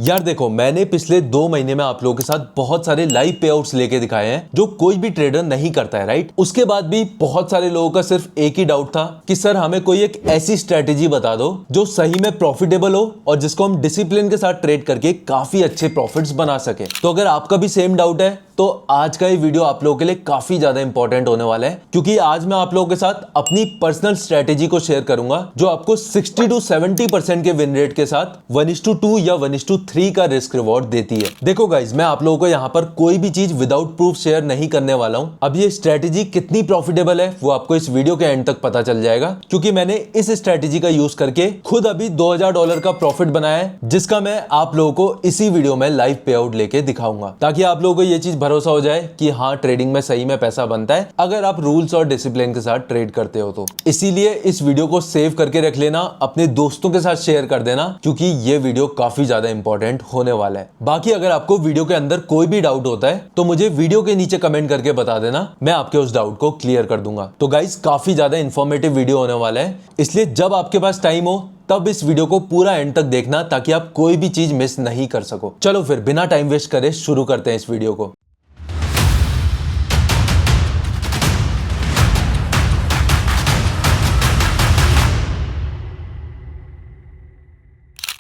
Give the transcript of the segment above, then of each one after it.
यार देखो, मैंने पिछले 2 महीने में आप लोगों के साथ बहुत सारे लाइव पे आउट्स लेके दिखाए हैं जो कोई भी ट्रेडर नहीं करता है, राइट। उसके बाद भी बहुत सारे लोगों का सिर्फ एक ही डाउट था कि सर हमें कोई एक ऐसी स्ट्रेटेजी बता दो जो सही में प्रॉफिटेबल हो और जिसको हम डिसिप्लिन के साथ ट्रेड करके काफी अच्छे प्रॉफिट्स बना सके। तो अगर आपका भी सेम डाउट है तो आज का ये वीडियो आप लोगों के लिए काफी ज्यादा इंपॉर्टेंट होने वाला है, क्योंकि आज मैं आप लोगों के साथ अपनी पर्सनल स्ट्रेटेजी को शेयर करूंगा जो आपको 60 to 70% के विन रेट के साथ 1:2 या 1:3 का रिस्क रिवॉर्ड देती है। देखो गाइज, मैं आप लोगों को यहाँ पर कोई भी चीज विदाउट प्रूफ शेयर नहीं करने वाला हूँ। अब ये स्ट्रेटेजी कितनी प्रॉफिटेबल है वो आपको इस वीडियो के एंड तक पता चल जाएगा, क्योंकि मैंने इस स्ट्रेटेजी का यूज करके खुद अभी $2000 का प्रॉफिट बनाया है, जिसका मैं आप लोगों को इसी वीडियो में लाइव पे आउट लेके दिखाऊंगा, ताकि आप लोगों को ये चीज भरोसा हो जाए कि हाँ, ट्रेडिंग में सही में पैसा बनता है अगर आप रूल्स और डिसिप्लिन के साथ ट्रेड करते हो तो। इसीलिए इस वीडियो को सेव करके रख लेना, अपने दोस्तों के साथ शेयर कर देना, क्योंकि ये वीडियो काफी ज्यादा इंपॉर्टेंट होने वाला है। बाकी अगर आपको वीडियो के अंदर कोई भी डाउट होता है तो मुझे वीडियो के नीचे कमेंट करके बता देना, मैं आपके उस डाउट को क्लियर कर दूंगा। तो गाइस, काफी ज्यादा इंफॉर्मेटिव वीडियो होने वाला है, इसलिए जब आपके पास टाइम हो तब इस वीडियो को पूरा एंड तक देखना, ताकि आप कोई भी चीज मिस नहीं कर सको। चलो फिर बिना टाइम वेस्ट करे शुरू करते हैं इस वीडियो को।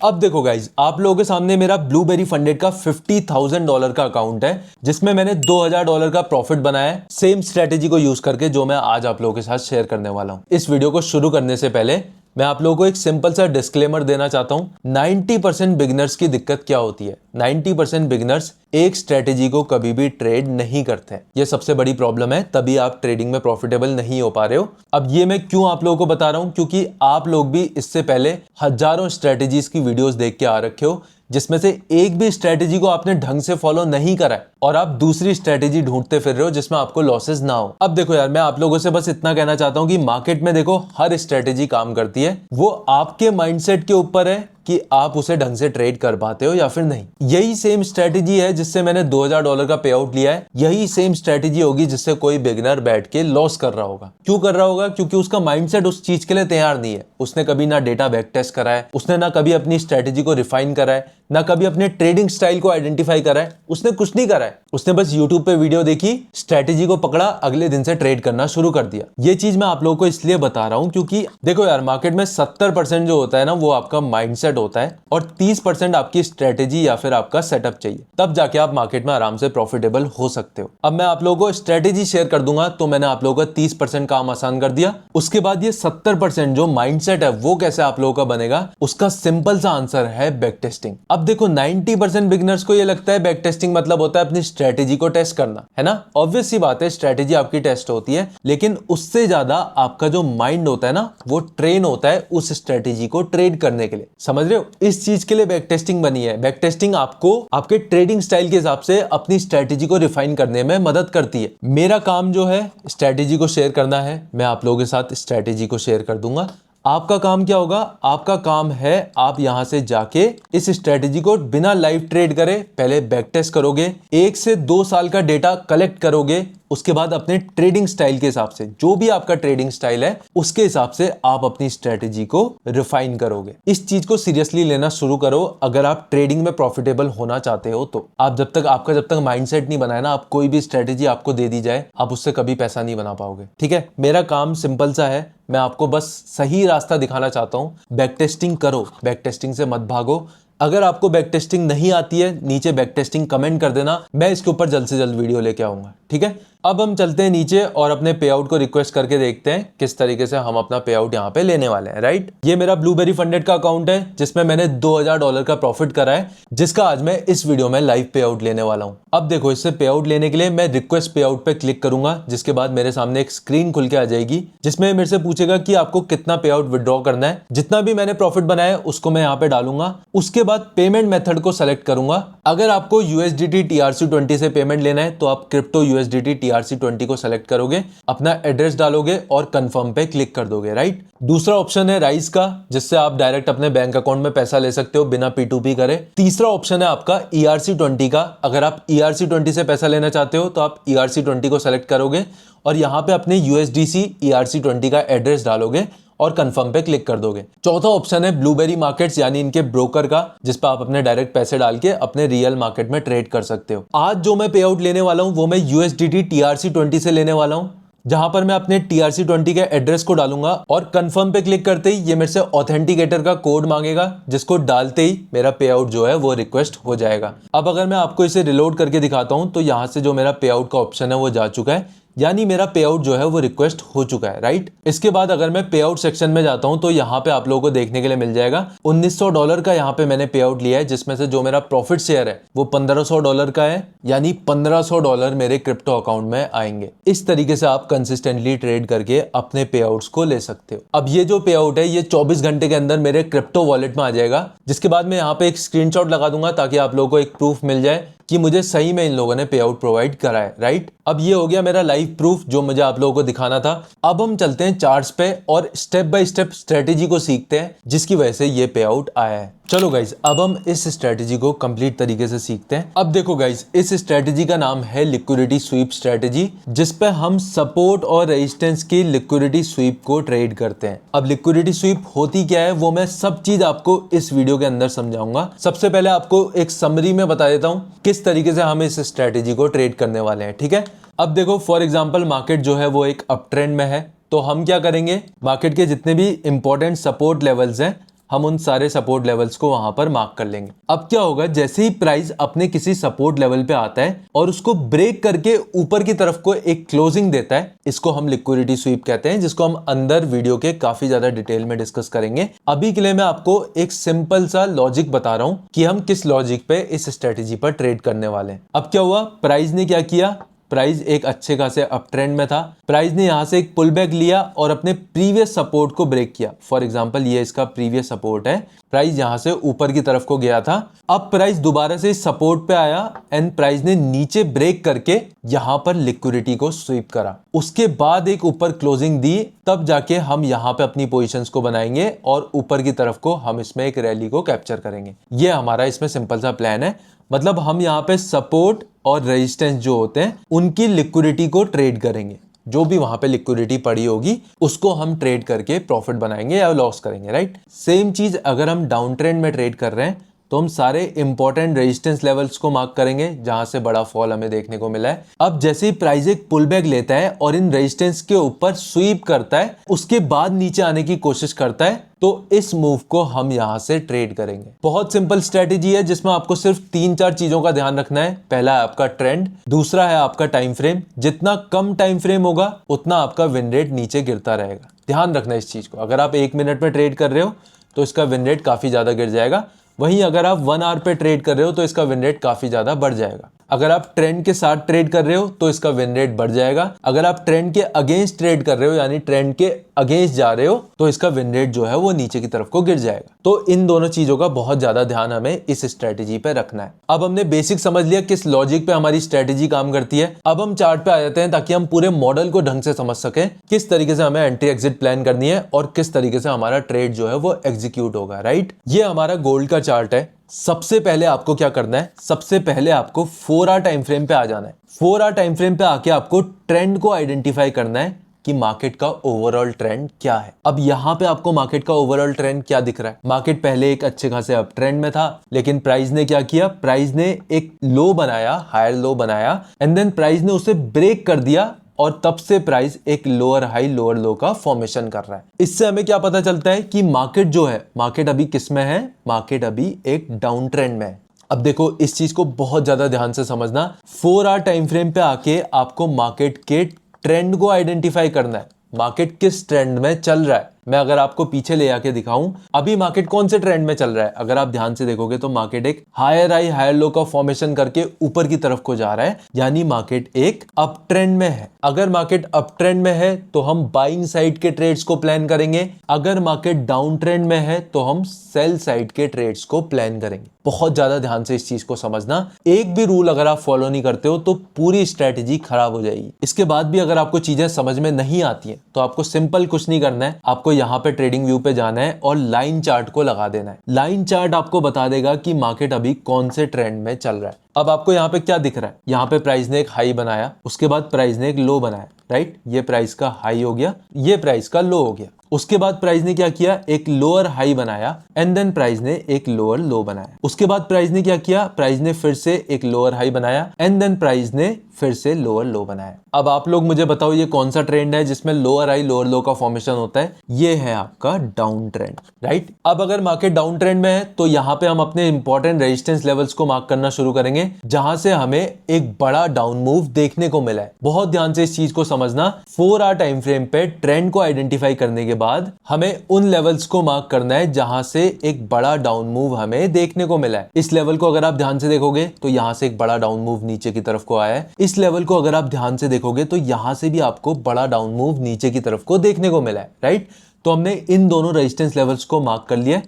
अब देखो गाइज, आप लोगों के सामने मेरा ब्लूबेरी फंडेड का $50,000 का अकाउंट है, जिसमें मैंने $2000 का प्रॉफिट बनाया है सेम स्ट्रेटेजी को यूज करके, जो मैं आज आप लोगों के साथ शेयर करने वाला हूं। इस वीडियो को शुरू करने से पहले मैं आप लोगों को एक सिंपल सा डिस्क्लेमर देना चाहता हूं। 90% बिगिनर्स की दिक्कत क्या होती है? 90% बिगिनर्स एक स्ट्रेटेजी को कभी भी ट्रेड नहीं करते हैं। ये सबसे बड़ी प्रॉब्लम है, तभी आप ट्रेडिंग में प्रॉफिटेबल नहीं हो पा रहे हो। अब ये मैं क्यों आप लोगों को बता रहा हूं, क्योंकि आप लोग भी इससे पहले हजारों स्ट्रेटेजीज की वीडियोस देख के आ रखे हो, जिसमें से एक भी स्ट्रेटेजी को आपने ढंग से फॉलो नहीं करा है और आप दूसरी स्ट्रेटेजी ढूंढते फिर रहे हो जिसमें आपको लॉसेस ना हो। अब देखो यार, मैं आप लोगों से बस इतना कहना चाहता हूं कि मार्केट में देखो हर स्ट्रेटेजी काम करती है, वो आपके माइंडसेट के ऊपर है कि आप उसे ढंग से ट्रेड कर पाते हो या फिर नहीं। यही सेम स्ट्रेटेजी है जिससे मैंने $2000 का पे आउट लिया है, यही सेम स्ट्रेटेजी होगी जिससे कोई बिगिनर बैठ के लॉस कर रहा होगा। क्यों कर रहा होगा? क्योंकि उसका माइंडसेट उस चीज के लिए तैयार नहीं है। उसने कभी ना डेटा बैक टेस्ट करा है, उसने ना कभी अपनी स्ट्रेटेजी को रिफाइन करा है, ना कभी अपने ट्रेडिंग स्टाइल को आइडेंटिफाई करा है, उसने कुछ नहीं करा है। उसने बस यूट्यूब पे वीडियो देखी, स्ट्रेटेजी को पकड़ा, अगले दिन से ट्रेड करना शुरू कर दिया। ये चीज मैं आप लोगों को इसलिए बता रहा हूं क्योंकि देखो यार, मार्केट में 70% जो होता है ना, वो आपका माइंडसेट होता है और 30% आपकी स्ट्रेटेजी या फिर आपका सेटअप चाहिए, तब जाके आप मार्केट में आराम से प्रॉफिटेबल हो सकते हो। अब मैं आप लोगों को स्ट्रेटेजी शेयर कर दूंगा, तो मैंने आप लोगों का 30% काम आसान कर दिया। उसके बाद ये 70% जो माइंडसेट है वो कैसे आप लोगों का बनेगा, उसका सिंपल सा आंसर है बैक टेस्टिंग। अब देखो, 90% बिगिनर्स को ये लगता है बैक टेस्टिंग मतलब होता है अपनी स्ट्रेटेजी को टेस्ट करना, है ना। ऑब्वियस सी बात है, स्ट्रेटेजी आपकी टेस्ट होती है, लेकिन उससे ज्यादा आपका जो माइंड होता है ना, वो ट्रेन होता है उस स्ट्रेटेजी को ट्रेड करने के लिए। समझ रहे हो? इस चीज के लिए बैक टेस्टिंग बनी है। बैक टेस्टिंग आपको आपके ट्रेडिंग स्टाइल के हिसाब से अपनी स्ट्रेटेजी को रिफाइन करने में मदद करती है। मेरा काम जो है स्ट्रेटेजी को शेयर करना है, मैं आप लोगों के साथ स्ट्रेटेजी को शेयर कर दूंगा। आपका काम क्या होगा? आपका काम है आप यहां से जाके इस स्ट्रेटेजी को बिना लाइव ट्रेड करे पहले बैक टेस्ट करोगे, 1 से 2 साल का डेटा कलेक्ट करोगे, उसके बाद अपने ट्रेडिंग स्टाइल के हिसाब से, जो भी आपका ट्रेडिंग स्टाइल है उसके हिसाब से आप अपनी स्ट्रेटेजी को रिफाइन करोगे। इस चीज को सीरियसली लेना शुरू करो अगर आप ट्रेडिंग में प्रॉफिटेबल होना चाहते हो तो। आप जब तक माइंडसेट नहीं बनाए ना, आप कोई भी स्ट्रेटेजी आपको दे दी जाए, आप उससे कभी पैसा नहीं बना पाओगे। ठीक है, मेरा काम सिंपल सा है, मैं आपको बस सही रास्ता दिखाना चाहता हूं। बैक टेस्टिंग करो, बैक टेस्टिंग से मत भागो। अगर आपको बैक टेस्टिंग नहीं आती है, नीचे बैक टेस्टिंग कमेंट कर देना, मैं इसके ऊपर जल्द से जल्द वीडियो लेके आऊंगा। ठीक है, अब हम चलते हैं नीचे और अपने पे आउट को रिक्वेस्ट करके देखते हैं किस तरीके से हम अपना पे आउट यहाँ पे लेने वाले हैं। राइट, ये मेरा ब्लूबेरी फंडेड का अकाउंट है जिसमें मैंने $2000 का प्रॉफिट करा है, जिसका आज मैं इस वीडियो में लाइव पे आउट लेने वाला हूँ। अब देखो, इससे पे आउट लेने के लिए मैं रिक्वेस्ट पे आउट पे क्लिक करूंगा, जिसके बाद मेरे सामने एक स्क्रीन खुल के आ जाएगी जिसमें मेरे से पूछेगा कि आपको कितना पे आउट विड्रॉ करना है। जितना भी मैंने प्रॉफिट बनाया है उसको मैं यहाँ पे डालूंगा। उसके बाद पेमेंट मेथड को सेलेक्ट करूंगा। अगर आपको USDT TRC20 से पेमेंट लेना है तो आप क्रिप्टो USDT TRC20 को सेलेक्ट करोगे, अपना एड्रेस डालोगे और कंफर्म पे क्लिक कर दोगे। राइट, दूसरा ऑप्शन है राइज का, जिससे आप डायरेक्ट अपने बैंक अकाउंट में पैसा ले सकते हो बिना P2P करे। तीसरा ऑप्शन है आपका ERC20 का। अगर आप ERC20 से पैसा लेना चाहते हो तो आप ERC20 को सेलेक्ट करोगे और यहाँ पे अपने USDC ERC20 का एड्रेस डालोगे और कंफर्म पे क्लिक कर दोगे। चौथा ऑप्शन है ब्लूबेरी मार्केट्स, यानी इनके ब्रोकर का, जिस पे आप अपने डायरेक्ट पैसे डाल के अपने रियल मार्केट में ट्रेड कर सकते हो। आज जो मैं पे आउट लेने वाला हूं वो मैं USDT TRC20 से लेने वाला हूं, जहां पर मैं अपने TRC20 के एड्रेस को डालूंगा और कंफर्म पे क्लिक करते ही ये मेरे से ऑथेंटिकेटर का कोड मांगेगा, जिसको डालते ही मेरा पे आउट जो है वो रिक्वेस्ट हो जाएगा। अब अगर मैं आपको इसे रिलोड करके दिखाता हूं तो यहां से जो मेरा पे आउट का ऑप्शन है वो जा चुका है, यानी मेरा पे आउट जो है वो रिक्वेस्ट हो चुका है, राइट। इसके बाद अगर मैं पे आउट सेक्शन में जाता हूं तो यहाँ पे आप लोगों को देखने के लिए मिल जाएगा $1900 का यहाँ पे मैंने पे आउट लिया है, जिसमें से जो मेरा प्रॉफिट शेयर है वो $1500 का है, यानी $1500 मेरे क्रिप्टो अकाउंट में आएंगे। इस तरीके से आप कंसिस्टेंटली ट्रेड करके अपने पे आउट्स को ले सकते हो। अब ये जो पे आउट है ये 24 घंटे के अंदर मेरे क्रिप्टो वॉलेट में आ जाएगा, जिसके बाद मैं यहाँ पे एक स्क्रीनशॉट लगा दूंगा ताकि आप लोगों को एक प्रूफ मिल जाए कि मुझे सही में इन लोगों ने पे आउट प्रोवाइड करा है, राइट। अब ये हो गया मेरा लाइव प्रूफ जो मुझे आप लोगों को दिखाना था। अब हम चलते हैं चार्ट्स पे और स्टेप बाय स्टेप स्ट्रेटेजी को सीखते हैं जिसकी वजह से ये पे आउट आया है। चलो गाइज, अब हम इस स्ट्रेटेजी को कंप्लीट तरीके से सीखते हैं। अब देखो गाइज, इस स्ट्रेटेजी का नाम है लिक्विडिटी स्वीप स्ट्रेटेजी, जिसपे हम सपोर्ट और रेजिस्टेंस की लिक्विडिटी स्वीप को ट्रेड करते हैं। अब लिक्विडिटी स्वीप होती क्या है वो मैं सब चीज आपको इस वीडियो के अंदर समझाऊंगा। सबसे पहले आपको एक समरी में बता देता हूं किस तरीके से हम इस स्ट्रेटेजी को ट्रेड करने वाले हैं, ठीक है। अब देखो फॉर एग्जांपल मार्केट जो है वो एक अप ट्रेंड में है, तो हम क्या करेंगे, मार्केट के जितने भी इंपॉर्टेंट सपोर्ट लेवल्स हैं हम उन सारे सपोर्ट लेवल्स को वहां पर मार्क कर लेंगे। अब क्या होगा, जैसे ही प्राइस अपने किसी सपोर्ट लेवल पे आता है और उसको ब्रेक करके ऊपर की तरफ को एक क्लोजिंग देता है, इसको हम लिक्विडिटी स्वीप कहते हैं, जिसको हम अंदर वीडियो के काफी ज्यादा डिटेल में डिस्कस करेंगे। अभी के लिए मैं आपको एक सिंपल सा लॉजिक बता रहा हूं कि हम किस लॉजिक पे इस स्ट्रेटेजी पर ट्रेड करने वाले हैं। अब क्या हुआ, प्राइस ने क्या किया, प्राइस एक अच्छे खासे अप ट्रेंड में था, प्राइस ने यहां से एक पुल बैक लिया और अपने प्रीवियस सपोर्ट को ब्रेक किया। फॉर एग्जांपल ये इसका प्रीवियस सपोर्ट है, प्राइस यहां से ऊपर की तरफ को गया था। अब प्राइस दोबारा से इस सपोर्ट पे आया एंड प्राइस ने नीचे ब्रेक करके यहां पर लिक्विडिटी को स्वीप करा। उसके बाद एक ऊपर क्लोजिंग दी, तब जाके हम यहां पे अपनी पोजीशंस को बनाएंगे और ऊपर की तरफ को हम इसमें एक रैली को कैप्चर करेंगे। ये हमारा इसमें सिंपल सा प्लान है। मतलब हम यहाँ पे सपोर्ट और रेजिस्टेंस जो होते हैं उनकी लिक्विडिटी को ट्रेड करेंगे, जो भी वहां पे लिक्विडिटी पड़ी होगी उसको हम ट्रेड करके प्रॉफिट बनाएंगे या लॉस करेंगे, राइट। सेम चीज अगर हम डाउन ट्रेंड में ट्रेड कर रहे हैं तो हम सारे इंपॉर्टेंट रेजिस्टेंस लेवल्स को मार्क करेंगे जहां से बड़ा फॉल हमें देखने को मिला है। अब जैसे ही प्राइस एक पुल बैक लेता है और इन रेजिस्टेंस के ऊपर स्वीप करता है, उसके बाद नीचे आने की कोशिश करता है, तो इस मूव को हम यहां से ट्रेड करेंगे। बहुत सिंपल स्ट्रेटेजी है जिसमें आपको सिर्फ 3-4 चीजों का ध्यान रखना है। पहला है आपका ट्रेंड, दूसरा है आपका टाइम फ्रेम। जितना कम टाइम फ्रेम होगा उतना आपका विन रेट नीचे गिरता रहेगा। ध्यान रखना इस चीज को। अगर आप 1 मिनट में ट्रेड कर रहे हो तो इसका विन रेट काफी ज्यादा गिर जाएगा, वहीं अगर आप 1 आवर पे ट्रेड कर रहे हो तो इसका विन रेट काफी ज्यादा बढ़ जाएगा। अगर आप ट्रेंड के साथ ट्रेड कर रहे हो तो इसका विन रेट बढ़ जाएगा। अगर आप ट्रेंड के अगेंस्ट ट्रेड कर रहे हो यानी ट्रेंड के अगेंस्ट जा रहे हो तो इसका विन रेट जो है वो नीचे की तरफ को गिर जाएगा। तो इन दोनों चीजों का बहुत ज्यादा ध्यान हमें इस स्ट्रेटेजी पे रखना है। अब हमने बेसिक समझ लिया किस लॉजिक पे हमारी स्ट्रेटेजी काम करती है। अब हम चार्ट पे आ जाते हैं ताकि हम पूरे मॉडल को ढंग से समझ सकें, किस तरीके से हमें एंट्री एग्जिट प्लान करनी है और किस तरीके से हमारा ट्रेड जो है वो एग्जीक्यूट होगा, राइट। ये हमारा गोल्ड का चार्ट है। सबसे पहले आपको क्या करना है, सबसे पहले आपको 4 आवर टाइम फ्रेम पे आ जाना है। 4 आवर टाइम फ्रेम पे आके आपको ट्रेंड को आइडेंटिफाई करना है कि मार्केट का ओवरऑल ट्रेंड क्या है। अब यहाँ पे आपको मार्केट का ओवरऑल ट्रेंड क्या दिख रहा है, मार्केट पहले एक अच्छे खासे अप ट्रेंड में था, लेकिन प्राइस ने क्या किया, प्राइस ने एक लो बनाया, हायर लो बनाया एंड देन प्राइस ने उसे ब्रेक कर दिया और तब से प्राइस एक लोअर हाई लोअर लो का फॉर्मेशन कर रहा है। इससे हमें क्या पता चलता है कि मार्केट जो है, मार्केट अभी किस में है, मार्केट अभी एक डाउन ट्रेंड में है। अब देखो इस चीज को बहुत ज्यादा ध्यान से समझना। 4 आवर टाइम फ्रेम पे आके आपको मार्केट के ट्रेंड को आइडेंटिफाई करना है। मार्केट किस ट्रेंड में चल रहा है। मैं अगर आपको पीछे ले आके दिखाऊं अभी मार्केट कौन से ट्रेंड में चल रहा है, अगर आप ध्यान से देखोगे तो मार्केट एक हायर हाई हायर लो का फॉर्मेशन करके ऊपर की तरफ को जा रहा है, यानी मार्केट एक अप ट्रेंड में है। अगर मार्केट अप ट्रेंड में है तो हम बाइंग साइड के ट्रेड्स को प्लान करेंगे, अगर मार्केट डाउन ट्रेंड में है तो हम सेल साइड के ट्रेड्स को प्लान करेंगे। बहुत ज्यादा ध्यान से इस चीज को समझना। एक भी रूल अगर आप फॉलो नहीं करते हो तो पूरी स्ट्रेटेजी खराब हो जाएगी। इसके बाद भी अगर आपको चीजें समझ में नहीं आती हैं तो आपको सिंपल कुछ नहीं करना है, आपको यहाँ पे ट्रेडिंग व्यू पे जाना है और लाइन चार्ट को लगा देना है। लाइन चार्ट आपको बता देगा कि मार्केट अभी कौन से ट्रेंड में चल रहा है। अब आपको यहाँ पे क्या दिख रहा है, यहाँ पे प्राइस ने एक हाई बनाया, उसके बाद प्राइस ने एक लो बनाया, राइट। ये प्राइस का हाई हो गया, ये प्राइस का लो हो गया। उसके बाद प्राइस ने क्या किया, एक लोअर हाई बनाया एंड देन प्राइस ने एक लोअर लो बनाया। उसके बाद प्राइस ने क्या किया, प्राइस ने फिर से एक लोअर हाई बनाया एंड देन प्राइस ने फिर से लोअर लो बनाया। अब आप लोग मुझे बताओ ये कौन सा ट्रेंड है जिसमें लोअर हाई लोअर लो का फॉर्मेशन होता है? ये है आपका डाउन ट्रेंड, राइट। अब अगर मार्केट डाउन ट्रेंड में है तो यहाँ पे हम अपने इंपॉर्टेंट रेजिस्टेंस लेवल्स को मार्क करना शुरू करेंगे, जहां से हमें एक बड़ा डाउन मूव देखने को मिला है। बहुत ध्यान से इस चीज को समझना। 4 आवर टाइम फ्रेम पे ट्रेंड को आइडेंटिफाई करने के बाद हमें उन लेवल्स को मार्क करना है जहां से एक बड़ा डाउन मूव हमें देखने को मिला है। इस लेवल को अगर आप ध्यान से देखोगे तो यहां से एक बड़ा डाउन मूव नीचे की तरफ को आया है। इस लेवल को अगर आप ध्यान से देखोगे तो यहां से भी आपको बड़ा डाउन मूव नीचे की तरफ को देखने को मिला है, राइट। तो हमने इन दोनों रेजिस्टेंस लेवल्स को मार्क कर लिया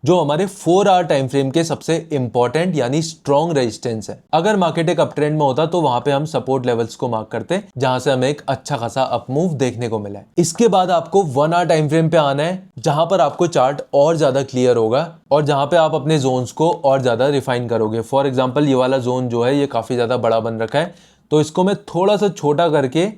जो हमारे 4 आवर टाइम फ्रेम के सबसे इंपॉर्टेंट यानी स्ट्रॉन्ग रेजिस्टेंस है। अगर मार्केट एक अप ट्रेंड में होता तो वहां पे हम सपोर्ट लेवल्स को मार्क करते जहां से हमें एक अच्छा खासा अप मूव देखने को मिला है। इसके बाद आपको 1 आवर टाइम फ्रेम पे आना है, जहां पर आपको चार्ट और ज्यादा क्लियर होगा और जहां पे आप अपने जोन्स को और ज्यादा रिफाइन करोगे। फॉर एग्जाम्पल ये वाला जोन जो है ये काफी ज्यादा बड़ा बन रखा है, तो इसको मैं थोड़ा सा छोटा करके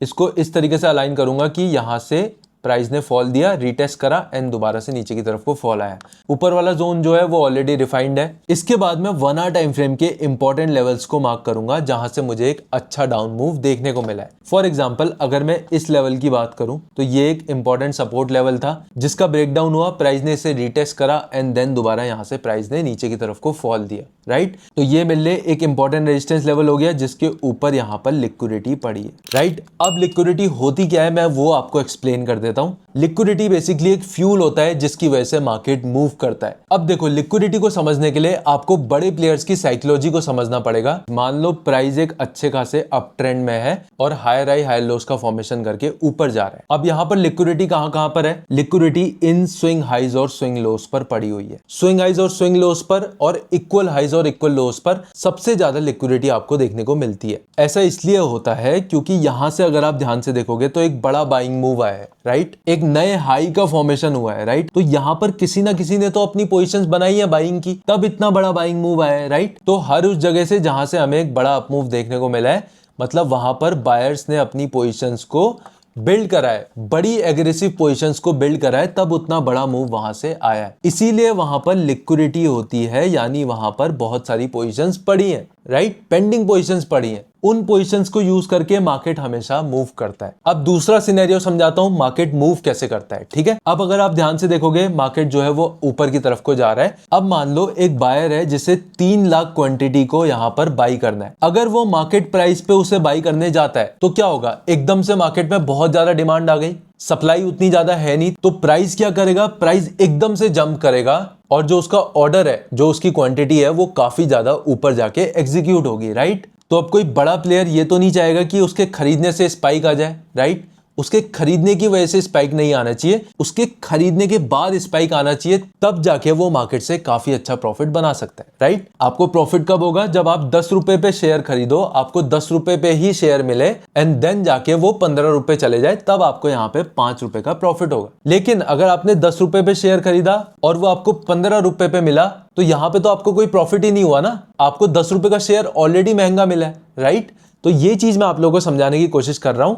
इसको इस तरीके से अलाइन करूंगा कि यहां से प्राइस ने फॉल दिया, रीटेस्ट करा एंड दोबारा से नीचे की तरफ को फॉल आया। ऊपर वाला जोन जो है वो ऑलरेडी रिफाइंड है। इसके बाद मैं 1 आवर टाइम फ्रेम के इंपॉर्टेंट लेवल्स को मार्क करूंगा जहां से मुझे एक अच्छा डाउन मूव देखने को मिला है। फॉर एग्जांपल अगर मैं इस लेवल की बात करूं तो ये एक इंपॉर्टेंट सपोर्ट लेवल था जिसका ब्रेकडाउन हुआ, प्राइस ने इसे रीटेस्ट करा एंड देन दोबारा यहां से प्राइस ने नीचे की तरफ को फॉल दिया, राइट। तो ये मेरे लिए एक इंपॉर्टेंट रेजिस्टेंस लेवल हो गया जिसके ऊपर यहां पर लिक्विडिटी पड़ी है, राइट। अब लिक्विडिटी होती क्या है मैं वो आपको एक्सप्लेन कर देता हूं। लिक्विडिटी बेसिकली एक फ्यूल होता है जिसकी वजह से मार्केट मूव करता है। अब देखो लिक्विडिटी को समझने के लिए आपको बड़े प्लेयर्स की साइकोलॉजी को समझना पड़ेगा। मान लो प्राइस एक अच्छे खासे अप ट्रेंड में है और हायर हाई हायर लोस का फॉर्मेशन करके ऊपर जा रहा है। अब यहाँ पर लिक्विडिटी कहां पर है? लिक्विडिटी इन स्विंग हाइज और स्विंग लोस पर पड़ी हुई है। स्विंग हाइज और स्विंग लोस पर और इक्वल हाइज और इक्वल लोस पर सबसे ज्यादा लिक्विडिटी आपको देखने को मिलती है। ऐसा इसलिए होता है क्योंकि यहां से अगर आप ध्यान से देखोगे तो एक बड़ा बाइंग मूव आया है, राइट। एक नए हाई का फॉर्मेशन हुआ है, राइट। तो यहां पर किसी ना किसी ने तो अपनी पोजीशंस बनाई है बाइंग की, तब इतना बड़ा बाइंग मूव आया है, राइट। तो हर उस जगह से जहां से हमें एक बड़ा अप मूव देखने को मिला है मतलब वहां पर बायर्स ने अपनी पोजीशंस को बिल्ड करा है, बड़ी एग्रेसिव पोजीशंस को बिल्ड करा है, तब उतना बड़ा मूव वहां से आया है। इसीलिए वहां पर लिक्विडिटी होती है, यानी वहां पर बहुत सारी पोजीशंस पड़ी हैं, राइट। पेंडिंग पोजीशंस पड़ी हैं। उन पोजीशंस को यूज करके मार्केट हमेशा मूव करता है। अब दूसरा सिनेरियो समझाता हूं मार्केट मूव कैसे करता है, ठीक है। अब अगर आप ध्यान से देखोगे मार्केट जो है वो ऊपर की तरफ को जा रहा है। अब मान लो एक बायर है जिसे 3 लाख क्वांटिटी को यहां पर बाई करना है। अगर वो मार्केट प्राइस पे उसे बाई करने जाता है तो क्या होगा? एकदम से मार्केट में बहुत ज्यादा डिमांड आ गई, सप्लाई उतनी ज्यादा है नहीं, तो प्राइस क्या करेगा? प्राइस एकदम से जंप करेगा और जो उसका ऑर्डर है, जो उसकी क्वांटिटी है वो काफी ज्यादा ऊपर जाके एग्जीक्यूट होगी, राइट। तो अब कोई बड़ा प्लेयर ये तो नहीं चाहेगा कि उसके खरीदने से स्पाइक आ जाए, राइट। उसके खरीदने की वजह से स्पाइक नहीं आना चाहिए, उसके खरीदने के बाद स्पाइक आना चाहिए, तब जाके वो मार्केट से काफी अच्छा प्रॉफिट बना सकता है, राइट। आपको प्रॉफिट कब होगा? जब आप 10 रुपए पे शेयर खरीदो, आपको 10 रुपए पे ही शेयर मिले एंड देन जाके वो 15 रुपए चले जाए, तब आपको यहाँ पे 5 रुपए का प्रॉफिट होगा। लेकिन अगर आपने 10 रुपए पे शेयर खरीदा और वो आपको 15 रुपए पे मिला तो यहाँ पे तो आपको कोई प्रॉफिट ही नहीं हुआ ना, आपको 10 रुपए का शेयर ऑलरेडी महंगा मिला है, राइट। तो ये चीज मैं आप लोगों को समझाने की कोशिश कर रहा हूं।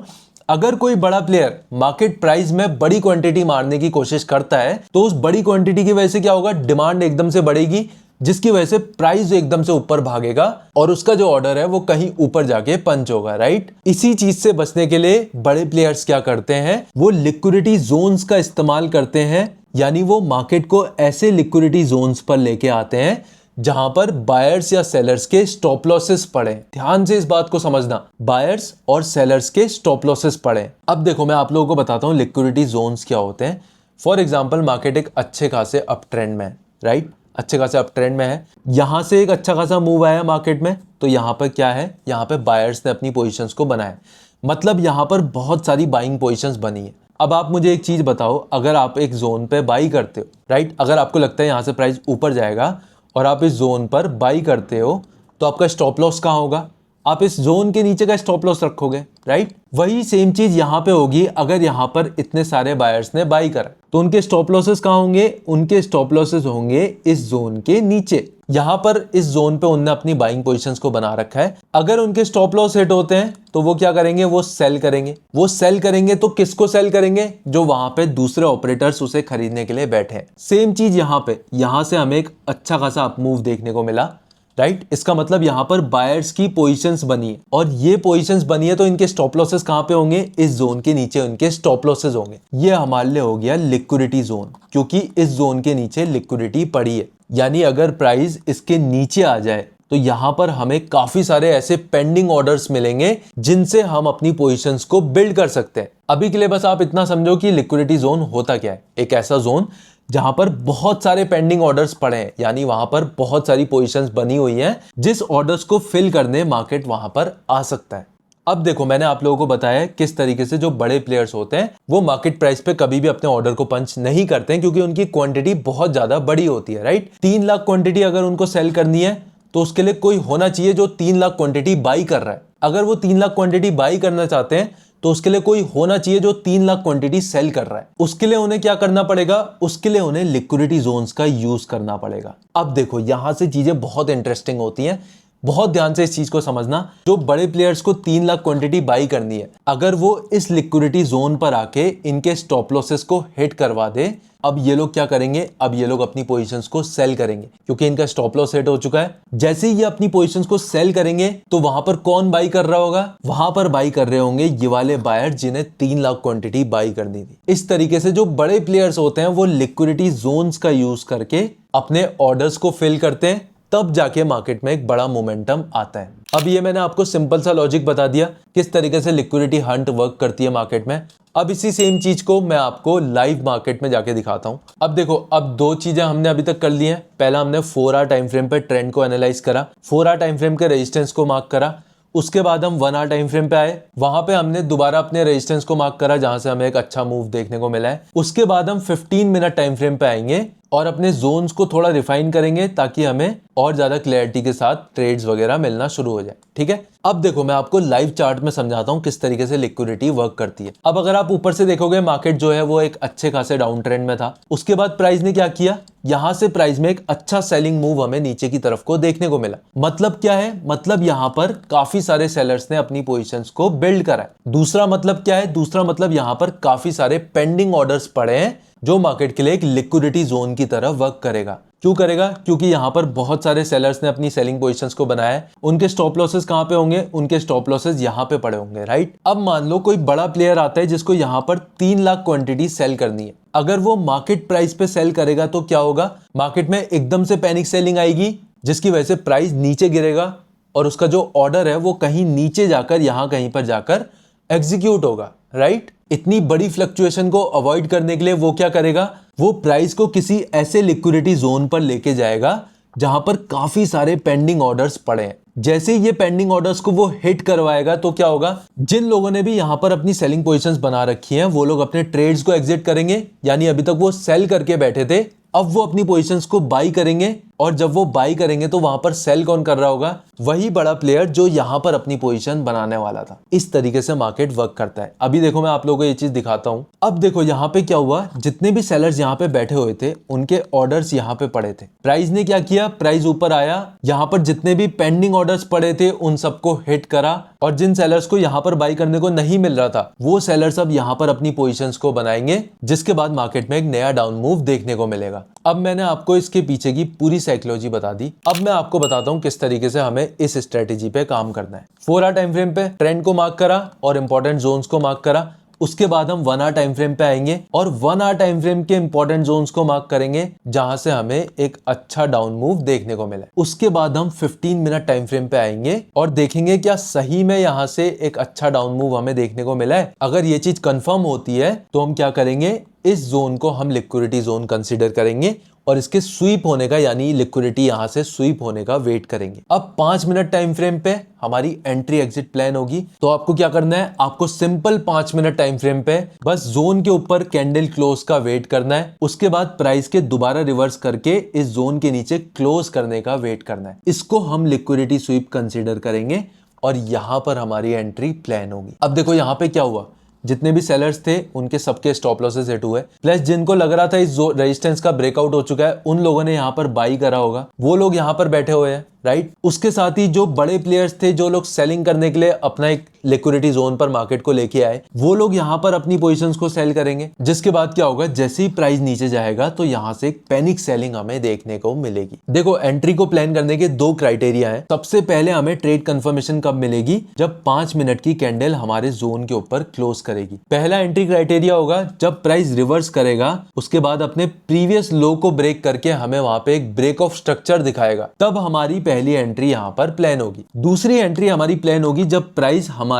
अगर कोई बड़ा प्लेयर मार्केट प्राइस में बड़ी क्वांटिटी मारने की कोशिश करता है तो उस बड़ी क्वांटिटी की वजह से क्या होगा? डिमांड एकदम से बढ़ेगी, जिसकी वजह से प्राइस एकदम से ऊपर भागेगा और उसका जो ऑर्डर है वो कहीं ऊपर जाके पंच होगा, राइट। इसी चीज से बचने के लिए बड़े प्लेयर्स क्या करते हैं? वो लिक्विडिटी जोन्स का इस्तेमाल करते हैं, यानी वो मार्केट को ऐसे लिक्विडिटी जोन्स पर लेके आते हैं जहां पर बायर्स या सेलर्स के स्टॉप लॉसेस पड़े। ध्यान से इस बात को समझना, बायर्स और सेलर्स के स्टॉप लॉसेस पड़े। अब देखो मैं आप लोगों को बताता हूं लिक्विडिटी जोन्स क्या होते हैं। फॉर एग्जांपल मार्केट एक अच्छे खासे अप ट्रेंड में है, राइट। अच्छे खासे अप ट्रेंड में है, यहां से एक अच्छा खासा मूव आया मार्केट में, तो यहां पर क्या है? यहां पर बायर्स ने अपनी पोजिशंस को बनाया, मतलब यहां पर बहुत सारी बाइंग पोजिशंस बनी है। अब आप मुझे एक चीज बताओ, अगर आप एक जोन पे बाई करते हो, राइट, अगर आपको लगता है यहां से प्राइस ऊपर जाएगा और आप इस जोन पर बाई करते हो तो आपका स्टॉप लॉस कहाँ होगा? आप इस जोन के नीचे का स्टॉप लॉस रखोगे, राइट। वही सेम चीज यहाँ पे होगी अगर यहाँ पर इतने सारे बायर्स ने बाई करा तो उनके स्टॉप लॉसेस कहाँ होंगे, उनके स्टॉप लॉसेस होंगे इस जोन के नीचे। यहाँ पर इस जोन पे उनने अपनी बाइंग पोजीशंस को बना रखा है। अगर उनके स्टॉप लॉस हिट होते हैं तो वो क्या करेंगे, वो सेल करेंगे। वो सेल करेंगे तो किसको सेल करेंगे, जो वहां पे दूसरे ऑपरेटर्स उसे खरीदने के लिए बैठे हैं। सेम चीज यहाँ पे, यहां से हमें एक अच्छा खासा अप मूव देखने को मिला, राइट। इसका मतलब यहाँ पर बायर्स की पोजीशंस बनी है और ये पोजीशंस बनी है तो इनके स्टॉप लॉसेस कहाँ पे होंगे, इस जोन के नीचे उनके स्टॉप लॉसेस होंगे। ये हमारे लिए हो गया लिक्विडिटी जोन, क्योंकि इस जोन के नीचे लिक्विडिटी पड़ी है। यानी अगर प्राइस इसके नीचे आ जाए तो यहाँ पर हमें काफी सारे ऐसे पेंडिंग ऑर्डर्स मिलेंगे जिनसे हम अपनी पोजीशंस को बिल्ड कर सकते हैं। अभी के लिए बस आप इतना समझो कि लिक्विडिटी जोन होता क्या है। एक ऐसा जोन जहां पर बहुत सारे पेंडिंग ऑर्डर्स पड़े हैं, यानी वहां पर बहुत सारी पोजीशंस बनी हुई हैं जिस ऑर्डर्स को फिल करने मार्केट वहां पर आ सकता है। अब देखो, मैंने आप लोगों को बताया किस तरीके से जो बड़े प्लेयर्स होते हैं वो मार्केट प्राइस पे कभी भी अपने ऑर्डर को पंच नहीं करते हैं, क्योंकि उनकी क्वांटिटी बहुत ज्यादा बड़ी होती है, राइट। 3 लाख क्वांटिटी अगर उनको सेल करनी है तो उसके लिए कोई होना चाहिए जो 3 लाख क्वांटिटी बाई कर रहा है। अगर वो 3 लाख क्वांटिटी बाई करना चाहते हैं तो उसके लिए कोई होना चाहिए जो 3 लाख क्वांटिटी सेल कर रहा है। उसके लिए उन्हें क्या करना पड़ेगा, उसके लिए उन्हें लिक्विडिटी जोन्स का यूज करना पड़ेगा। अब देखो, यहां से चीजें बहुत इंटरेस्टिंग होती हैं। बहुत ध्यान से इस चीज को समझना। जो बड़े प्लेयर्स को 3 लाख क्वांटिटी बाई करनी है, अगर वो इस लिक्विडिटी जोन पर आके इनके स्टॉप लॉसेस को हिट करवा दे, अब ये लोग क्या करेंगे, अब ये लोग अपनी पोजीशंस को सेल करेंगे क्योंकि इनका स्टॉप लॉस हिट हो चुका है। जैसे ही ये अपनी पोजीशंस को सेल करेंगे तो वहां पर कौन बाई कर रहा होगा, वहां पर बाई कर रहे होंगे ये वाले बायर जिन्हें 3 लाख क्वांटिटी बाई करनी थी। इस तरीके से जो बड़े प्लेयर्स होते हैं वो लिक्विडिटी जोन्स का यूज करके अपने ऑर्डर्स को फिल करते हैं, तब जाके मार्केट में एक बड़ा मोमेंटम आता है। अब ये मैंने आपको सिंपल सा लॉजिक बता दिया किस तरीके से लिक्विडिटी हंट वर्क करती है मार्केट में। अब इसी सेम चीज को मैं आपको लाइव मार्केट में जाके दिखाता हूं। अब देखो, अब 2 चीजें हमने अभी तक कर ली हैं। पहला, हमने 4 आवर टाइम फ्रेम पे ट्रेंड को एनालाइज करा, 4 आवर टाइम फ्रेम के रेजिस्टेंस को मार्क करा। उसके बाद हम 1 आवर टाइम फ्रेम पे आए, वहां पे हमने दोबारा अपने रेजिस्टेंस को मार्क करा जहां से हमें एक अच्छा मूव देखने को मिला है। उसके बाद हम 15 मिनट टाइम फ्रेम पे आएंगे और अपने जोन्स को थोड़ा रिफाइन करेंगे ताकि हमें और ज्यादा क्लैरिटी के साथ ट्रेड्स वगैरह मिलना शुरू हो जाए, ठीक है। अब देखो, मैं आपको लाइव चार्ट में समझाता हूं किस तरीके से लिक्विडिटी वर्क करती है। अब अगर आप ऊपर से देखोगे, मार्केट जो है वो एक अच्छे खासे डाउन ट्रेंड में था। उसके बाद प्राइस ने क्या किया, यहां से प्राइस में एक अच्छा सेलिंग मूव हमें नीचे की तरफ को देखने को मिला। मतलब क्या है, मतलब यहां पर काफी सारे सेलर्स ने अपनी पोजीशंस को बिल्ड करा है। दूसरा मतलब क्या है, दूसरा मतलब यहां पर काफी सारे पेंडिंग ऑर्डर्स पड़े हैं जो मार्केट के लिए एक लिक्विडिटी जोन की तरह वर्क करेगा। क्यों करेगा, क्योंकि यहां पर बहुत सारे सेलर्स ने अपनी सेलिंग पोजीशंस को बनाया है। उनके स्टॉप लॉसेस कहां पे होंगे, उनके स्टॉप लॉसेस यहां पे पड़े होंगे, राइट। अब मान लो कोई बड़ा प्लेयर आता है जिसको यहां पर 3 लाख क्वांटिटी सेल करनी है। अगर वो मार्केट प्राइस पे सेल करेगा तो क्या होगा, मार्केट में एकदम से पैनिक सेलिंग आएगी जिसकी वजह से प्राइस नीचे गिरेगा और उसका जो ऑर्डर है वो कहीं नीचे जाकर यहां कहीं पर जाकर एग्जीक्यूट होगा, राइट। इतनी बड़ी फ्लक्चुएशन को अवॉइड करने के लिए वो क्या करेगा, वो प्राइस को किसी ऐसे लिक्विडिटी जोन पर लेके जाएगा जहां पर काफी सारे पेंडिंग ऑर्डर्स पड़े हैं। जैसे ही ये पेंडिंग ऑर्डर्स को वो हिट करवाएगा तो क्या होगा, जिन लोगों ने भी यहां पर अपनी सेलिंग पोजीशंस बना रखी हैं वो लोग अपने ट्रेड्स को एग्जिट करेंगे। यानी अभी तक वो सेल करके बैठे थे, अब वो अपनी पोजीशंस को बाई करेंगे और जब वो बाई करेंगे तो वहां पर सेल कौन कर रहा होगा, वही बड़ा प्लेयर जो यहां पर अपनी पोजीशन बनाने वाला था। इस तरीके से मार्केट वर्क करता है। अभी देखो, मैं आप लोगों को ये चीज दिखाता हूं। अब देखो यहां पे क्या हुआ, जितने भी सेलर्स यहां पे बैठे हुए थे उनके ऑर्डर्स यहां पे पड़े थे। प्राइस ने क्या किया, प्राइस ऊपर आया, यहां पर जितने भी पेंडिंग ऑर्डर्स पड़े थे उन सबको हिट करा और जिन सेलर्स को यहां पर बाई करने को नहीं मिल रहा था वो सेलर्स अब यहां पर अपनी पोजीशंस को बनाएंगे, जिसके बाद मार्केट में एक नया डाउन मूव देखने को मिलेगा। अब मैंने आपको इसके पीछे की पूरी साइकोलॉजी बता दी। अब मैं आपको बताता हूं किस तरीके से हमें इस स्ट्रेटेजी पे काम करना है। 4 आवर टाइम फ्रेम पे ट्रेंड को मार्क करा और इंपॉर्टेंट जोन्स को मार्क करा। उसके बाद हम 1 आवर टाइम फ्रेम पे आएंगे और 1 आवर टाइम फ्रेम के इंपॉर्टेंट जोन्स को मार्क करेंगे जहां से हमें एक अच्छा डाउन मूव देखने को मिला। उसके बाद हम 15 मिनट टाइम फ्रेम पे आएंगे और देखेंगे क्या सही में यहां से एक अच्छा डाउन मूव हमें देखने को मिला है। अगर ये चीज कंफर्म होती है तो हम क्या करेंगे, इस जोन को हम लिक्विडिटी जोन कंसीडर करेंगे और इसके स्वीप होने का, यानी लिक्विडिटी यहां से स्वीप होने का वेट करेंगे। अब 5 मिनट टाइम फ्रेम पे हमारी एंट्री एग्जिट प्लान होगी। तो आपको क्या करना है, आपको सिंपल 5 मिनट टाइम फ्रेम पे बस जोन के ऊपर कैंडल क्लोज का वेट करना है। उसके बाद प्राइस के दोबारा रिवर्स करके इस जोन के नीचे क्लोज करने का वेट करना है। इसको हम लिक्विडिटी स्वीप कंसीडर करेंगे और यहाँ पर हमारी एंट्री प्लान होगी। अब देखो यहाँ पे क्या हुआ, जितने भी सेलर्स थे उनके सबके स्टॉप लॉसेस हिट हुए, प्लस जिनको लग रहा था इस रेजिस्टेंस का ब्रेकआउट हो चुका है उन लोगों ने यहाँ पर बाई करा होगा, वो लोग यहाँ पर बैठे हुए हैं, राइट। उसके साथ ही जो बड़े प्लेयर्स थे, जो लोग सेलिंग करने के लिए अपना एक लिक्विडिटी जोन पर मार्केट को लेके आए, वो लोग यहाँ पर अपनी पोजीशंस को सेल करेंगे। जिसके बाद क्या होगा, जैसे ही प्राइस नीचे जाएगा तो यहाँ से एक पैनिक सेलिंग हमें देखने को मिलेगी। देखो एंट्री को प्लान करने के दो क्राइटेरिया हैं। सबसे पहले हमें ट्रेड कंफर्मेशन कब मिलेगी, जब 5 मिनट की कैंडल हमारे जोन के ऊपर क्लोज करेगी। पहला एंट्री क्राइटेरिया होगा जब प्राइस रिवर्स करेगा, उसके बाद अपने प्रीवियस लो को ब्रेक करके हमें वहां पे एक ब्रेक ऑफ स्ट्रक्चर दिखाएगा, तब हमारी पहली एंट्री यहाँ पर प्लान होगी। दूसरी एंट्री हमारी प्लान होगी जब प्राइस हमारे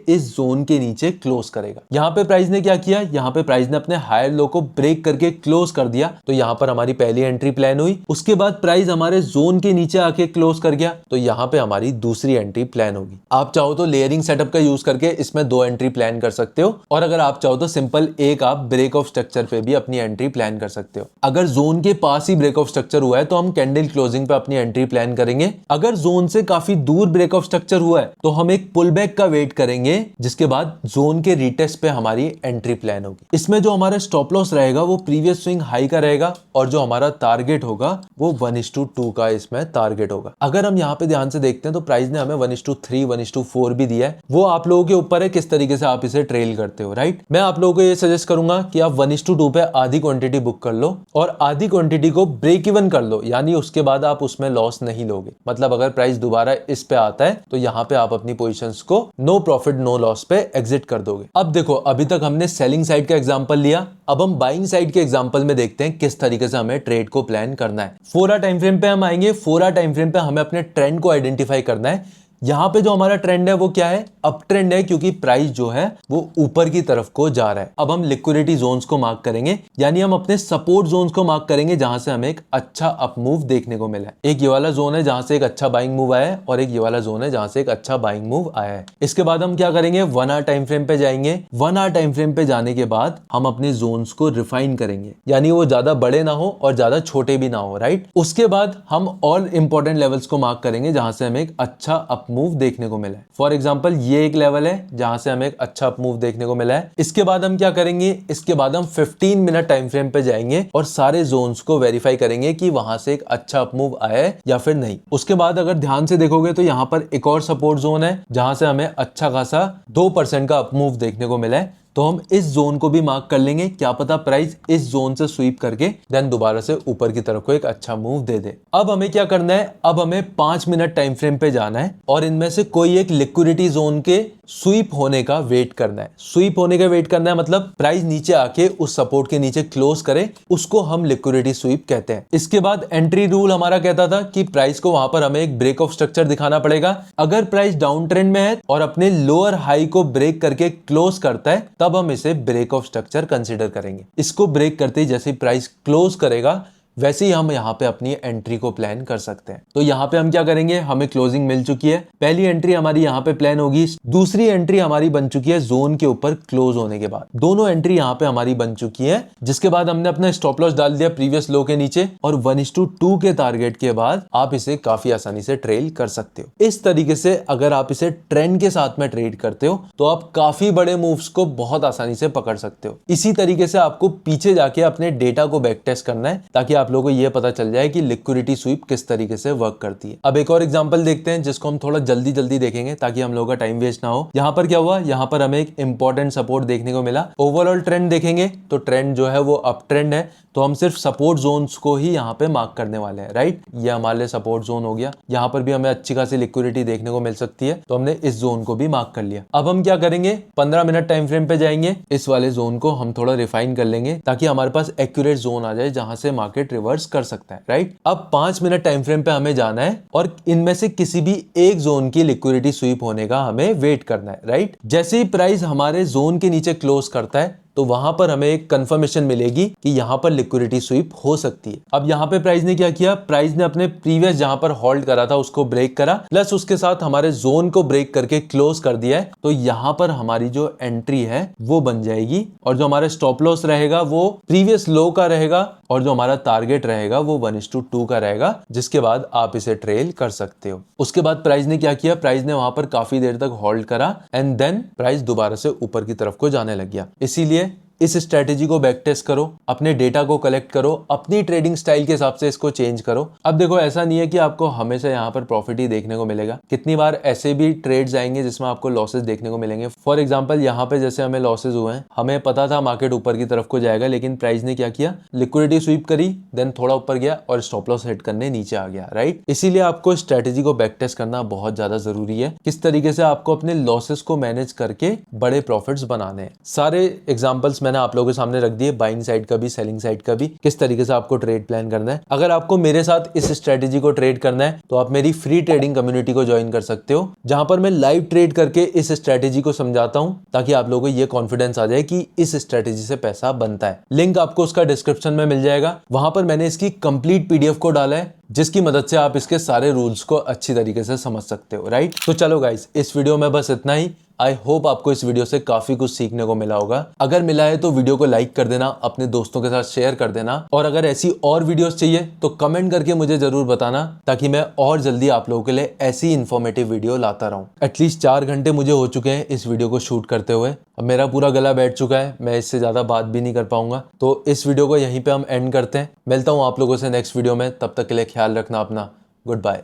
इस जोन के नीचे क्लोज करेगा। यहाँ पे प्राइस ने क्या किया, यहाँ पे प्राइस ने अपने हायर लो को ब्रेक करके क्लोज कर दिया, तो यहाँ पर हमारी पहली एंट्री प्लान हुई। उसके बाद प्राइस हमारे जोन के नीचे आके क्लोज कर गया, तो यहाँ पे हमारी दूसरी एंट्री प्लान होगी। आप चाहो तो लेयरिंग सेटअप का यूज करके इसमें 2 एंट्री प्लान कर सकते हो, और अगर आप चाहो तो सिंपल एक आप ब्रेक ऑफ स्ट्रक्चर पे भी अपनी एंट्री प्लान कर सकते हो। अगर जोन के पास ही ब्रेक ऑफ स्ट्रक्चर हुआ है तो हम कैंडल क्लोजिंग पे अपनी एंट्री प्लान करेंगे। अगर जोन से काफी दूर ब्रेक ऑफ स्ट्रक्चर हुआ है तो हम एक पुल बैक का वेट करेंगे, जिसके बाद जोन के रीटेस्ट पे हमारी एंट्री प्लान होगी। इसमें जो हमारा स्टॉप लॉस रहेगा वो प्रीवियस स्विंग हाई का रहेगा, और जो हमारा टारगेट होगा वो 1:2 का इसमें टारगेट होगा। अगर हम यहाँ पे ध्यान से देखते हैं तो प्राइस ने हमें 1:3, 1:4 भी दिया है। वो आप लोगों के ऊपर है किस तरीके से आप इसे ट्रेल करते हो, राइट। मैं आप लोगों को ये सजेस्ट करूंगा कि आप 1:2 पे आधी क्वांटिटी बुक कर लो और आधी क्वांटिटी को ब्रेक इवन कर लो, यानी उसके बाद आप उसमें लॉस नहीं लोगे। मतलब अगर प्राइस दोबारा इस पे आता है तो यहाँ पे आप अपनी पोजीशंस को नो प्रॉफिट नो लॉस पे एग्जिट कर दोगे। अब देखो अभी तक हमने सेलिंग साइड का एग्जांपल लिया, अब हम बाइंग साइड के एग्जांपल में देखते हैं किस तरीके से हमें ट्रेड को प्लान करना है। 4 आवर टाइम फ्रेम पे हम आएंगे। 4 आवर टाइम फ्रेम पे हमें अपने ट्रेंड को आइडेंटिफाई करना है। यहाँ पे जो हमारा ट्रेंड है वो क्या है, अप ट्रेंड है, क्योंकि प्राइस जो है वो ऊपर की तरफ को जा रहा है। अब हम लिक्विडिटी जोन्स को मार्क करेंगे, यानी हम अपने सपोर्ट जोन्स को मार्क करेंगे जहां से हमें एक अच्छा अप मूव देखने को मिला है। एक ये वाला जोन है जहां से एक अच्छा बाइंग मूव आया है, और एक ये वाला जोन है जहां से एक अच्छा बाइंग मूव आया है। इसके बाद हम क्या करेंगे, 1 आवर टाइम फ्रेम पे जाएंगे। 1 आवर टाइम फ्रेम पे जाने के बाद हम अपने जोन्स को रिफाइन करेंगे, यानी वो ज्यादा बड़े ना हो और ज्यादा छोटे भी ना हो, राइट। उसके बाद हम ऑल इंपॉर्टेंट लेवल्स को मार्क करेंगे जहां से हमें एक अच्छा अप मूव देखने को मिला है। फॉर एग्जांपल ये एक लेवल है जहां से हमें एक अच्छा अप मूव देखने को मिला है। इसके बाद हम क्या करेंगे, इसके बाद हम 15 मिनट टाइम फ्रेम पे जाएंगे और सारे जोन्स को वेरीफाई करेंगे कि वहां से एक अच्छा अप मूव आया है या फिर नहीं। उसके बाद अगर ध्यान से देखोगे तो यहाँ पर एक और सपोर्ट जोन है जहां से हमें अच्छा खासा 2% का अप मूव देखने को मिला है, तो हम इस जोन को भी मार्क कर लेंगे। क्या पता प्राइस इस जोन से स्वीप करके देन दोबारा से ऊपर की तरफ को एक अच्छा मूव दे दे। अब हमें क्या करना है, अब हमें 5 मिनट टाइम फ्रेम पे जाना है और इनमें से कोई एक लिक्विडिटी जोन के स्वीप होने का वेट करना है। स्वीप होने का वेट करना है मतलब प्राइस नीचे आके उस सपोर्ट के नीचे क्लोज करे, उसको हम लिक्विडिटी स्वीप कहते हैं। इसके बाद एंट्री रूल हमारा कहता था कि प्राइस को वहां पर हमें एक ब्रेक ऑफ स्ट्रक्चर दिखाना पड़ेगा। अगर प्राइस डाउन ट्रेंड में है और अपने लोअर हाई को ब्रेक करके क्लोज करता है, तब हम इसे ब्रेक ऑफ स्ट्रक्चर कंसीडर करेंगे। इसको ब्रेक करते ही जैसे प्राइस क्लोज करेगा वैसे ही हम यहाँ पे अपनी एंट्री को प्लान कर सकते हैं। तो यहाँ पे हम क्या करेंगे, हमें क्लोजिंग मिल चुकी है, पहली एंट्री हमारी यहाँ पे प्लान होगी, दूसरी एंट्री हमारी बन चुकी है जोन के ऊपर क्लोज होने के बाद। दोनों एंट्री यहाँ पे हमारी बन चुकी है, जिसके बाद हमने अपना स्टॉप लॉस डाल दिया प्रीवियस लो के नीचे, और 1:2 के टारगेट के बाद आप इसे काफी आसानी से ट्रेल कर सकते हो। इस तरीके से अगर आप इसे ट्रेंड के साथ में ट्रेड करते हो तो आप काफी बड़े मूव्स को बहुत आसानी से पकड़ सकते हो। इसी तरीके से आपको पीछे जाके अपने डेटा को बैक टेस्ट करना है ताकि आप लोगों को ये पता चल जाए कि लिक्विडिटी स्वीप किस तरीके से वर्क करती है। अब एक और एग्जांपल देखते हैं जिसको हम थोड़ा जल्दी जल्दी देखेंगे ताकि हम लोगों का टाइम वेस्ट ना हो। यहाँ पर क्या हुआ, यहाँ पर हमें एक इंपॉर्टेंट सपोर्ट देखने को मिला। ओवरऑल ट्रेंड देखेंगे तो ट्रेंड जो है वो अप ट्रेंड है, तो हम सिर्फ सपोर्ट जोन्स को ही यहाँ पे मार्क करने वाले हैं, राइट। ये हमारे लिए सपोर्ट जोन हो गया। यहाँ पर भी हमें अच्छी खासी लिक्विडिटी देखने को मिल सकती है, तो हमने इस जोन को भी मार्क कर लिया। अब हम क्या करेंगे, 15 मिनट टाइम फ्रेम पे जाएंगे। इस वाले जोन को हम थोड़ा रिफाइन कर लेंगे ताकि हमारे पास एक्यूरेट जोन आ जाए जहां से मार्केट रिवर्स कर सकता है, राइट। अब 5 मिनट टाइम फ्रेम पे हमें जाना है और इनमें से किसी भी एक जोन की लिक्विडिटी स्वीप होने का हमें वेट करना है, राइट। जैसे ही प्राइस हमारे जोन के नीचे क्लोज करता है तो वहां पर हमें एक कंफर्मेशन मिलेगी कि यहाँ पर लिक्विडिटी स्वीप हो सकती है। अब यहाँ पे प्राइस ने क्या किया, प्राइस ने अपने प्रीवियस जहां पर होल्ड करा था उसको ब्रेक करा, प्लस उसके साथ हमारे जोन को ब्रेक करके क्लोज कर दिया है। तो यहाँ पर हमारी जो एंट्री है वो बन जाएगी और जो हमारा स्टॉप लॉस रहेगा वो प्रीवियस लो का रहेगा और जो हमारा टारगेट रहेगा वो 1:2 का रहेगा, जिसके बाद आप इसे ट्रेल कर सकते हो। उसके बाद प्राइस ने क्या किया, प्राइस ने वहां पर काफी देर तक होल्ड करा एंड देन प्राइस दोबारा से ऊपर की तरफ को जाने लग गया। इसीलिए इस स्ट्रेटेजी को बैक टेस्ट करो, अपने डेटा को कलेक्ट करो, अपनी ट्रेडिंग स्टाइल के हिसाब से इसको चेंज करो। अब देखो ऐसा नहीं है कि आपको हमेशा यहाँ पर प्रॉफिट ही देखने को मिलेगा, कितनी बार ऐसे भी ट्रेड्स आएंगे जिसमें आपको लॉसेस देखने को मिलेंगे। फॉर एग्जांपल यहाँ पे जैसे हमें लॉसेस हुए हैं, हमें पता था मार्केट ऊपर की तरफ को जाएगा, लेकिन प्राइस ने क्या किया, लिक्विडिटी स्वीप करी, देन थोड़ा ऊपर गया और स्टॉप लॉस हिट करने नीचे आ गया, राइट। इसीलिए आपको स्ट्रेटेजी को बैक टेस्ट करना बहुत ज्यादा जरूरी है, किस तरीके से आपको अपने लॉसेस को मैनेज करके बड़े प्रॉफिट्स बनाने हैं। सारे एग्जाम्पल्स मैंने आप लोगों के सामने रख दिए, बाइंग साइड का भी सेलिंग साइड का भी, किस तरीके से आपको ट्रेड प्लान करना है। अगर आपको मेरे साथ इस स्ट्रेटेजी को ट्रेड करना है तो आप मेरी फ्री ट्रेडिंग कम्युनिटी को ज्वाइन कर सकते हो, जहां पर मैं लाइव ट्रेड करके इस स्ट्रेटेजी को समझाता हूं, ताकि आप लोगों को ये कॉन्फिडेंस आ जाए कि इस स्ट्रेटेजी से पैसा बनता है। लिंक आपको उसका डिस्क्रिप्शन में मिल जाएगा। वहां पर मैंने इसकी कंप्लीट पीडीएफ को डाला है, जिसकी मदद से आप इसके सारे रूल्स को अच्छी तरीके से समझ सकते हो, राइट। तो चलो गाइस, इस वीडियो में बस इतना ही। आई होप आपको इस वीडियो से काफी कुछ सीखने को मिला होगा। अगर मिला है तो वीडियो को लाइक कर देना, अपने दोस्तों के साथ शेयर कर देना, और अगर ऐसी और वीडियोस चाहिए तो कमेंट करके मुझे जरूर बताना, ताकि मैं और जल्दी आप लोगों के लिए ऐसी इंफॉर्मेटिव वीडियो लाता रहूं। एटलीस्ट 4 घंटे मुझे हो चुके हैं इस वीडियो को शूट करते हुए। अब मेरा पूरा गला बैठ चुका है, मैं इससे ज्यादा बात भी नहीं कर पाऊंगा। तो इस वीडियो को यहीं पे हम एंड करते हैं। मिलता हूं आप लोगों से नेक्स्ट वीडियो में, तब तक के लिए ख्याल रखना अपना। Good bye.